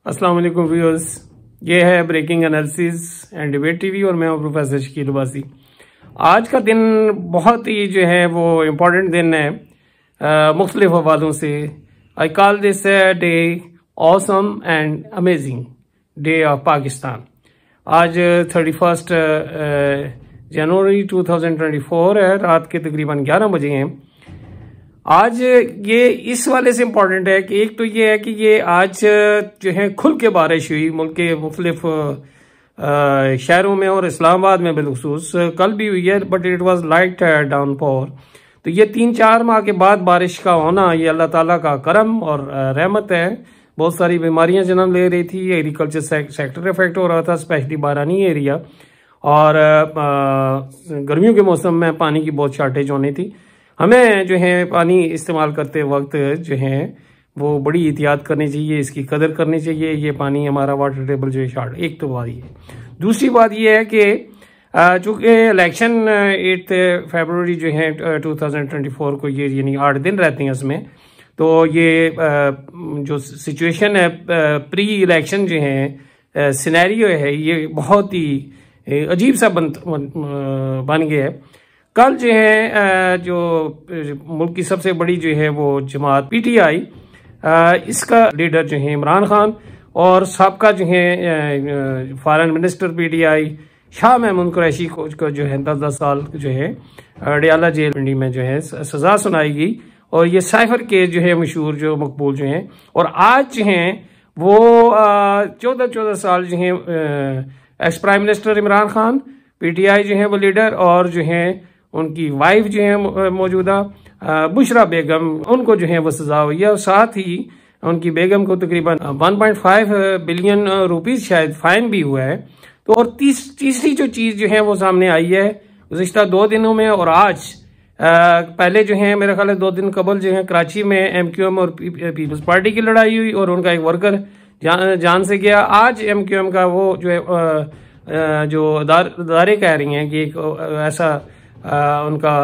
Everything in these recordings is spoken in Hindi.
अस्सलाम वालेकुम व्यूअर्स, ये है breaking analysis and debate TV और मैं हूं प्रोफेसर शकील अब्बासी। आज का दिन बहुत ही जो है वो इम्पोर्टेंट दिन है मुख्तलिफ हवालों से। I call this day awesome and amazing day of Pakistan. आज 31 जनवरी 2024 है, रात के तकरीबन 11 बजे हैं। आज ये इस वाले से इम्पोर्टेंट है कि एक तो ये है कि ये आज जो है खुल के बारिश हुई मुल्क के मुख्तलिफ शहरों में और इस्लामाबाद में बिलखसूस कल भी हुई है, but it was light downpour. तो ये 3-4 माह के बाद बारिश का होना ये अल्लाह ताला का करम और रहमत है। बहुत सारी बीमारियां जन्म ले रही थी, एग्रीकल्चर सेक्टर इफेक्ट हो रहा था, स्पेशली बारानी एरिया, और गर्मियों के मौसम में पानी की बहुत शॉर्टेज होनी थी। हमें जो है पानी इस्तेमाल करते वक्त जो है वो बड़ी एहतियात करनी चाहिए, इसकी कदर करनी चाहिए। ये पानी हमारा वाटर टेबल जो है शॉर्ट, एक तो बात ये। दूसरी बात ये है कि चूँकि इलेक्शन 8 फरवरी जो है 2024 को ये यानी 8 दिन रहते हैं इसमें, तो ये जो सिचुएशन है प्री इलेक्शन जो है सिनेरियो है ये बहुत ही अजीब सा बन गया है। कल जो है जो मुल्क की सबसे बड़ी जो है वो जमात PTI, इसका लीडर जो है इमरान खान और साबका जो है foreign minister PTI Shah Mahmood Qureshi को जो है 10-10 साल जो है अडियाला जेल में जो है सजा सुनाई गई। और ये साइफर केस जो है मशहूर जो मकबूल जो है, और आज जो है वो 14 साल जो है ex prime minister Imran Khan, PTI जो है वो लीडर, और जो है उनकी वाइफ जो है मौजूदा बुशरा बेगम, उनको जो है वो सजा हुई है। और साथ ही उनकी बेगम को तकरीबन 1.5 बिलियन रुपीस शायद फाइन भी हुआ है। तो और तीसरी जो चीज जो है वो सामने आई है गुज़िश्ता 2 दिनों में, और आज पहले जो है मेरा ख्याल है 2 दिन कबल जो है कराची में MQM और पीपल्स पार्टी की लड़ाई हुई और उनका एक वर्कर जान से गया। आज MQM का वो जो है जो अदारे कह रही हैं कि एक ऐसा उनका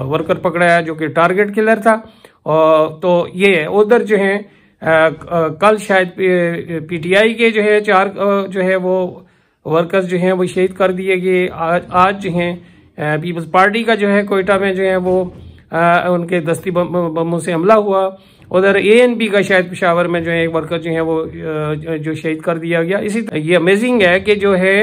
वर्कर पकड़ा है जो कि टारगेट किलर था। तो ये उधर जो है कल शायद PTI के जो है 4 जो है वो वर्कर्स जो हैं वो शहीद कर दिए गए। आज जो है पीपल्स पार्टी का जो है कोयटा में जो है वो उनके दस्ती बमों से हमला हुआ। उधर ANP का शायद पेशावर में जो है एक वर्कर जो है वो जो शहीद कर दिया गया। इसी ये अमेजिंग है कि जो है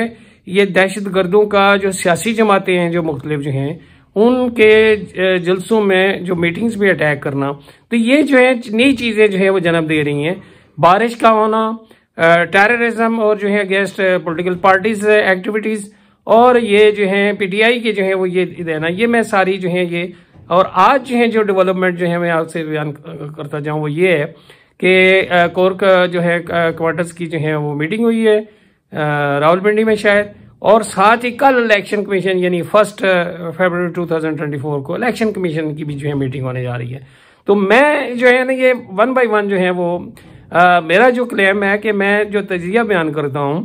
ये दहशत गर्दों का जो सियासी जमातें हैं जो मुख्तलिफ जो हैं उनके जलसों में जो मीटिंग्स पे अटैक करना, तो ये जो है नई चीज़ें जो है वो जन्म दे रही हैं। बारिश का होना, टेररिज्म और जो है अगेंस्ट पॉलिटिकल पार्टीज एक्टिविटीज़, और ये जो है PTI के जो है वो ये देना, ये मैं सारी जो है ये। और आज जो है जो डेवलपमेंट जो है मैं आपसे बयान करता जाऊँ वो ये है कि कोर का जो है क्वार्टर्स की जो है वो मीटिंग हुई है रावलपिंडी में शायद, और साथ ही कल इलेक्शन कमीशन यानी 1 फरवरी 2024 को इलेक्शन कमीशन की भी जो है मीटिंग होने जा रही है। तो मैं जो है ना ये 1 by 1 जो है वो मेरा जो क्लेम है कि मैं जो तजिया बयान करता हूँ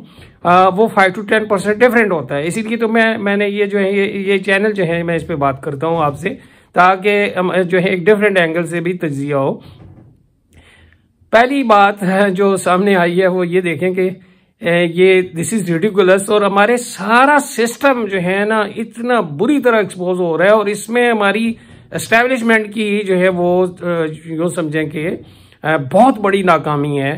वो 5 to 10% डिफरेंट होता है। इसीलिए तो मैंने ये जो है ये चैनल जो है मैं इस पर बात करता हूँ आपसे, ताकि जो है एक डिफरेंट एंगल से भी तजिया हो। पहली बात है जो सामने आई है वो ये देखें कि ये दिस इज रिडिकुलस, और हमारे सारा सिस्टम जो है ना इतना बुरी तरह एक्सपोज हो रहा है, और इसमें हमारी एस्टेब्लिशमेंट की जो है वो यूँ समझें कि बहुत बड़ी नाकामी है।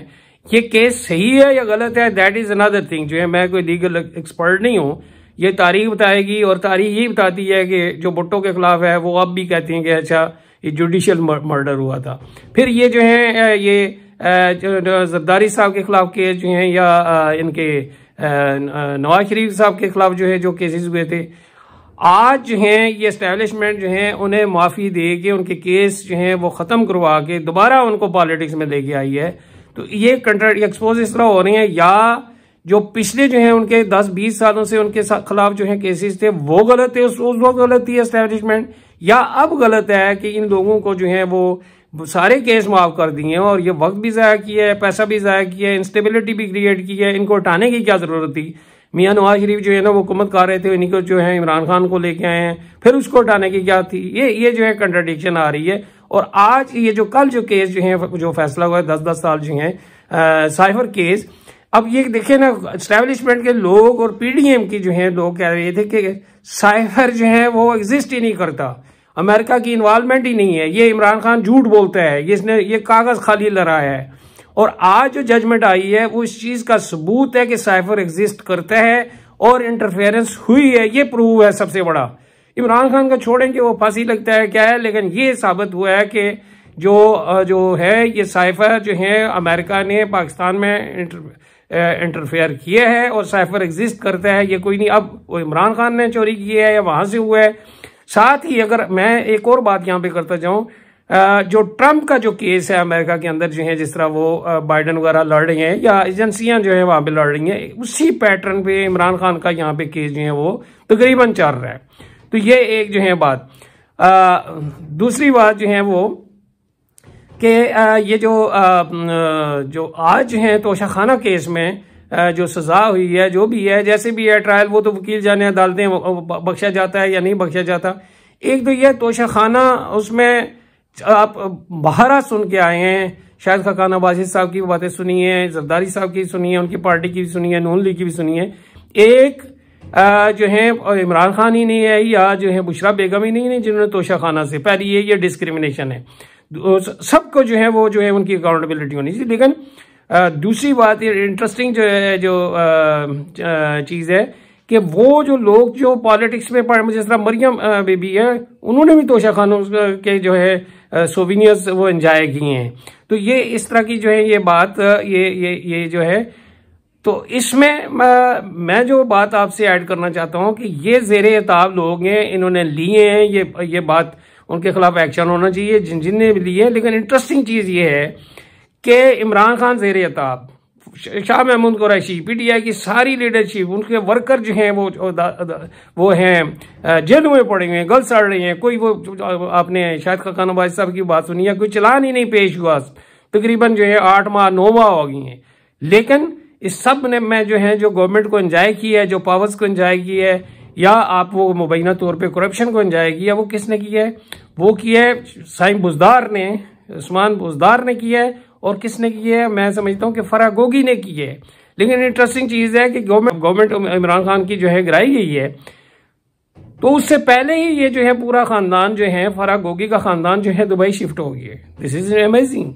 ये केस सही है या गलत है, दैट इज अनदर थिंग। जो है मैं कोई लीगल एक्सपर्ट नहीं हूँ, ये तारीख बताएगी, और तारीख यही बताती है कि जो भुट्टो के खिलाफ है वो अब भी कहती हैं कि अच्छा ये जुडिशियल मर्डर हुआ था। फिर ये जो है ये जो जरदारी साहब के खिलाफ केस जो हैं, या इनके नवाज शरीफ साहब के खिलाफ जो है जो केसेस हुए थे, आज जो हैं ये एस्टेब्लिशमेंट जो है उन्हें माफ़ी दे के उनके केस जो हैं वो ख़त्म करवा के दोबारा उनको पॉलिटिक्स में लेके आई है। तो ये एक्सपोज इस तरह हो रहे हैं, या जो पिछले जो है उनके 10-20 सालों से उनके खिलाफ जो है केसेस थे वो गलत थे, उस वक्त गलत थी एस्टेब्लिशमेंट, या अब गलत है कि इन लोगों को जो है वो सारे केस माफ कर दिए हैं और ये वक्त भी ज़ाया किया है, पैसा भी ज़ाया किया है, इंस्टेबिलिटी भी क्रिएट की है। इनको हटाने की क्या ज़रूरत थी? मियां नवाज शरीफ जो है ना वो हुकूमत कर रहे थे, इन्हीं को जो है इमरान खान को लेके आए हैं, फिर उसको हटाने की क्या थी? ये जो है कंट्राडिक्शन आ रही है। और आज ये जो कल जो केस जो है जो फैसला हुआ है 10-10 साल जो है साइफर केस। अब ये देखे ना, एस्टेब्लिशमेंट के लोग और पीडीएम की जो है लोग कह रहे थे कि साइफर जो है वो एग्जिस्ट ही नहीं करता, अमेरिका की इन्वॉल्वमेंट ही नहीं है, ये इमरान खान झूठ बोलता है, इसने ये कागज खाली लड़ा है। और आज जो जजमेंट आई है वो इस चीज का सबूत है कि साइफर एग्जिस्ट करता है और इंटरफेरेंस हुई है, ये प्रूव है सबसे बड़ा। इमरान खान को छोड़ेंगे वो फांसी लगता है क्या है, लेकिन ये साबित हुआ है कि जो है ये साइफर जो है अमेरिका ने पाकिस्तान में इंटरफेयर किया है और साइफर एग्जिस्ट करता है, ये कोई नहीं। अब वो इमरान खान ने चोरी की है या वहां से हुआ है। साथ ही अगर मैं एक और बात यहाँ पे करता जाऊं, जो ट्रंप का जो केस है अमेरिका के अंदर जो है, जिस तरह वो बाइडन वगैरह लड़ रही हैं या एजेंसियां जो है वहां पे लड़ रही हैं, उसी पैटर्न पे इमरान खान का यहाँ पे केस जो है वो तकरीबन चल रहा है। तो ये एक जो है बात। दूसरी बात जो है वो कि ये जो आज है तोशाखाना केस में जो सजा हुई है, जो भी है, जैसे भी है ट्रायल, वो तो वकील जाने, अदालतें बख्शा जाता है या नहीं बख्शा जाता। एक तो यह तोशाखाना, उसमें आप बहारा सुन के आए हैं, शायद खाकान अब्बासी साहब की बातें सुनी है, जरदारी साहब की सुनी है, उनकी पार्टी की भी सुनी है, नून लीग की भी सुनी है। एक जो है इमरान खान ही नहीं है या जो है बुशरा बेगम ही नहीं है जिन्होंने तोशाखाना से, पहली ये डिस्क्रिमिनेशन है, सबको जो है वो जो है उनकी अकाउंटेबिलिटी होनी चाहिए। लेकिन दूसरी बात ये इंटरेस्टिंग जो है जो चीज़ है कि वो जो लोग जो पॉलिटिक्स में पढ़े, जिस तरह मरियम बेबी है, उन्होंने भी तोशाखानों के जो है सोविनियर्स वो एंजॉय किए हैं। तो ये इस तरह की जो है ये बात ये जो है, तो इसमें मैं जो बात आपसे ऐड करना चाहता हूं कि ये ज़ेर-ए-ताब लोग हैं, इन्होंने लिए हैं, ये बात उनके खिलाफ एक्शन होना चाहिए जिनने भी लिए। लेकिन इंटरेस्टिंग चीज़ ये है कि इमरान खान ज़ेर-ए-ताब, शाह महमूद कुरैशी, पीटीआई की सारी लीडरशिप, उनके वर्कर जो हैं वो हैं जेलों में पड़े हुए हैं, गल सड़ रहे हैं। कोई वो आपने शायद खाकान अब्बासी साहब की बात सुनी है, कोई चलान ही नहीं पेश हुआ, तकरीबन जो है 8 माह 9 माह हो गई हैं। लेकिन इस सब ने मैं जो है जो गवर्नमेंट को एंजॉय किया है, जो पावर्स को एंजॉय किया है, या आप वो मुबैना तौर पे करप्शन को एंजॉय किया, वो किसने किया है? वो किया है साइम बुज़दार ने, उस्मान बुज़दार ने किया है। और किसने किया है? मैं समझता हूँ कि फराह गोगी ने की है। लेकिन इंटरेस्टिंग चीज़ है कि गवर्नमेंट इमरान खान की जो है गिराई गई है, तो उससे पहले ही ये जो है पूरा खानदान जो है, फराह गोगी का खानदान जो है दुबई शिफ्ट हो गया। This is amazing.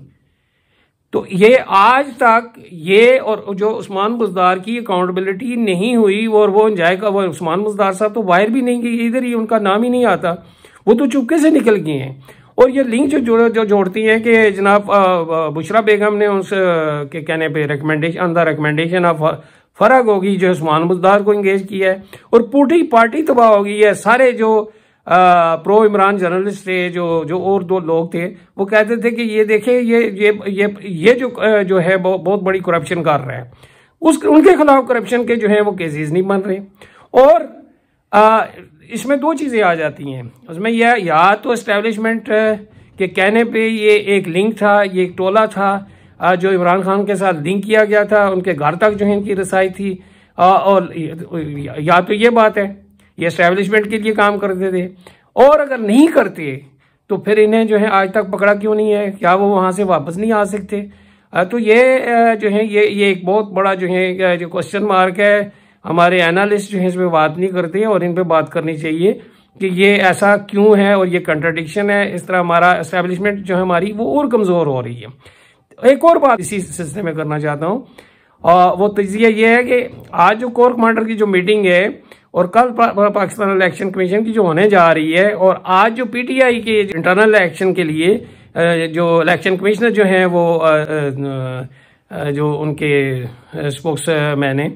तो ये आज तक ये और जो उस्मान बुज़दार की अकाउंटेबिलिटी नहीं हुई, और वो जाएगा, वो उस्मान बुज़दार साहब तो बाहर भी नहीं गए, इधर ही उनका नाम ही नहीं आता, वो तो चुपके से निकल गए हैं। और ये लिंक जो जोड़ती है कि जनाब बुशरा बेगम ने उस के कहने पे recommendation, the recommendation of Farah Gogi जो उस्मान बुज़दार को इंगेज किया है, और पूरी पार्टी तबाह हो गई है। सारे जो प्रो इमरान जर्नलिस्ट थे, जो और 2 लोग थे, वो कहते थे कि ये देखे ये जो है बहुत बड़ी करप्शन कर रहा है, उनके खिलाफ करप्शन के जो है वो केसेस नहीं बन रहे। और इसमें 2 चीज़ें आ जाती हैं उसमें, या तो एस्टेब्लिशमेंट के कहने पे ये एक लिंक था, ये एक टोला था जो इमरान खान के साथ लिंक किया गया था, उनके घर तक जो है इनकी रसाई थी, और या तो ये बात है ये एस्टेब्लिशमेंट के लिए काम करते थे। और अगर नहीं करते तो फिर इन्हें जो है आज तक पकड़ा क्यों नहीं है? क्या वो वहाँ से वापस नहीं आ सकते? तो ये जो है ये एक बहुत बड़ा जो है जो क्वेश्चन मार्क है। हमारे एनालिस्ट जो है इस पर बात नहीं करते, और इन पे बात करनी चाहिए कि ये ऐसा क्यों है और ये कंट्राडिक्शन है। इस तरह हमारा एस्टेब्लिशमेंट जो है हमारी वो और कमज़ोर हो रही है। एक और बात इसी सिलसिले में करना चाहता हूँ, और वो तजिया ये है कि आज जो कोर कमांडर की जो मीटिंग है और कल पाकिस्तान इलेक्शन कमीशन की जो होने जा रही है, और आज जो पीटीआई के इंटरनल इलेक्शन के लिए जो इलेक्शन कमिश्नर जो हैं वो जो उनके स्पोक्स मैन है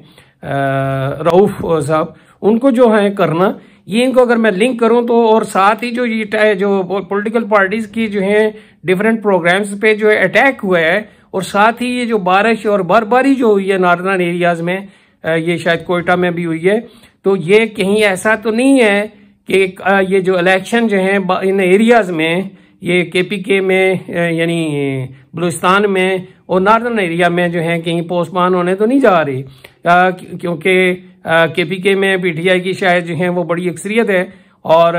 रऊफ साहब, उनको जो है करना, ये इनको अगर मैं लिंक करूं तो, और साथ ही जो पॉलिटिकल पार्टीज की जो है डिफरेंट प्रोग्राम्स पे जो है अटैक हुआ है, और साथ ही ये जो बारिश और बर्फबारी जो हुई है नॉर्दर्न एरियाज में, ये शायद कोयटा में भी हुई है, तो ये कहीं ऐसा तो नहीं है कि ये जो इलेक्शन जो है इन एरियाज में, ये केपीके में यानी बलूचिस्तान में और नॉर्दर्न एरिया में जो है कहीं पोस्टपोन होने तो नहीं जा रही, क्योंकि केपीके में पीटीआई की शायद जो है वो बड़ी अक्सरियत है, और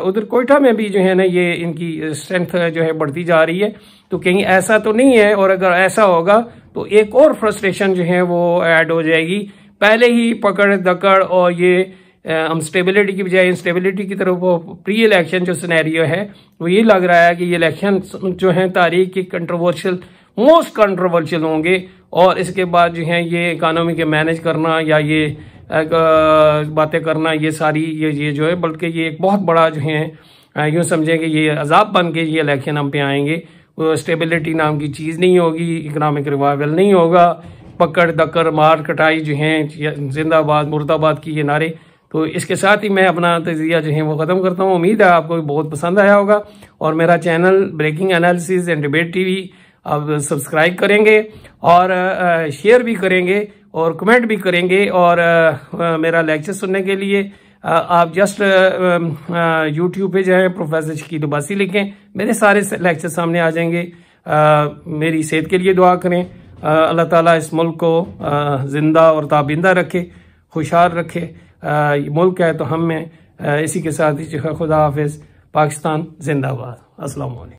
उधर कोयटा में भी जो है ना ये इनकी स्ट्रेंथ जो है बढ़ती जा रही है। तो कहीं ऐसा तो नहीं है, और अगर ऐसा होगा तो एक और फ्रस्ट्रेशन जो है वो ऐड हो जाएगी। पहले ही पकड़ दकड़ और ये हम स्टेबिलिटी की बजाय इंस्टेबिलिटी की तरफ वो प्री इलेक्शन जो सिनेरियो है वो ये लग रहा है कि ये इलेक्शन जो है तारीख की कंट्रोवर्शियल मोस्ट कंट्रोवर्शियल होंगे, और इसके बाद जो है ये इकानमी के मैनेज करना या ये बातें करना ये सारी ये जो है, बल्कि ये एक बहुत बड़ा जो है यूँ समझें कि ये अजाब बन के ये इलेक्शन हम पे आएंगे। स्टेबिलिटी नाम की चीज़ नहीं होगी, इकनॉमिक रिवाइवल नहीं होगा, पकड़ दकड़ मार कटाई जो है जिंदाबाद मुर्दाबाद की ये नारे। तो इसके साथ ही मैं अपना तजिया जो है वो ख़त्म करता हूँ। उम्मीद है आपको बहुत पसंद आया होगा, और मेरा channel breaking analysis and debate TV आप सब्सक्राइब करेंगे और शेयर भी करेंगे और कमेंट भी करेंगे। और मेरा लेक्चर सुनने के लिए आप जस्ट यूट्यूब पे जाएं, प्रोफेसर शकील अब्बासी लिखें, मेरे सारे लेक्चर सामने आ जाएंगे। मेरी सेहत के लिए दुआ करें, अल्लाह ताला इस मुल्क को जिंदा और ताबिंदा रखे, खुशहाल रखे। मुल्क है तो हम में। इसी के साथ ही खुदा हाफिज, पाकिस्तान जिंदाबाद। अस्सलाम वालेकुम।